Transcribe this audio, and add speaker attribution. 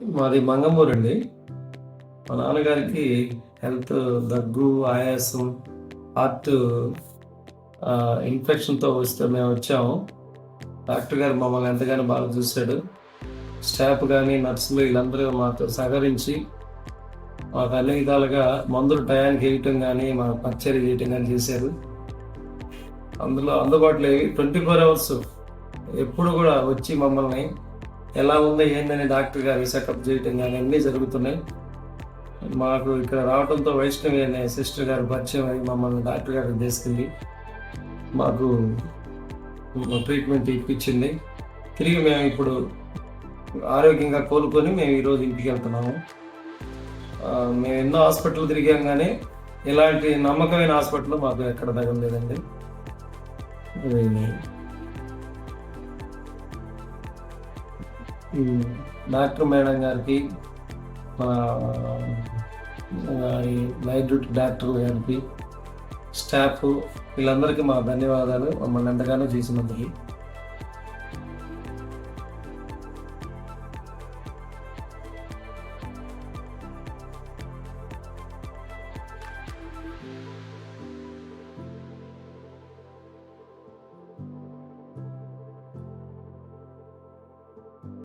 Speaker 1: మాది మంగమూరండి. మా నాన్నగారికి హెల్త్ దగ్గు, ఆయాసం, హార్ట్ ఇన్ఫెక్షన్‌తో వస్తే మేమొచ్చాము. డాక్టర్ గారు మమ్మల్ని ఎంతగానో బాగా చూసాడు. స్టాఫ్ గాని, నర్సులు వీళ్ళందరూ మాతో సహకరించి, మాకు అన్ని విధాలుగా మందులు టయానికి ఎయటం గాని, మాకు పరిచర్య చేయటం గాని చేశారు. అందులో అందుబాటులో 24 అవర్స్ ఎప్పుడు గూడా వచ్చి మమ్మల్ని ఎలా ఉందో, ఏందని డాక్టర్ గారు చెకప్ చేయటం గాని అన్నీ జరుగుతున్నాయి. మాకు ఇక్కడ రావడంతో వైష్ణవి అనే సిస్టర్ గారు పరిచయం అయ్యి మమ్మల్ని డాక్టర్ గారికి తీసుకెళ్ళి మాకు ట్రీట్మెంట్ ఇప్పించింది. తిరిగి మేము ఇప్పుడు ఆరోగ్యంగా కోలుకొని మేము ఈరోజు ఇంటికి వెళ్తున్నాము. మేము ఎన్నో హాస్పిటల్ తిరిగాం కానీ ఇలాంటి నమ్మకమైన హాస్పిటల్ మాకు ఎక్కడ తగలేదండి. డాక్టర్ మేడం గారికి, మన నైట్ డ్యూటీ డాక్టర్ గారికి, స్టాఫ్ వీళ్ళందరికీ మా ధన్యవాదాలు మమ్మల్ని ఎంతగానో చేసినందుకు.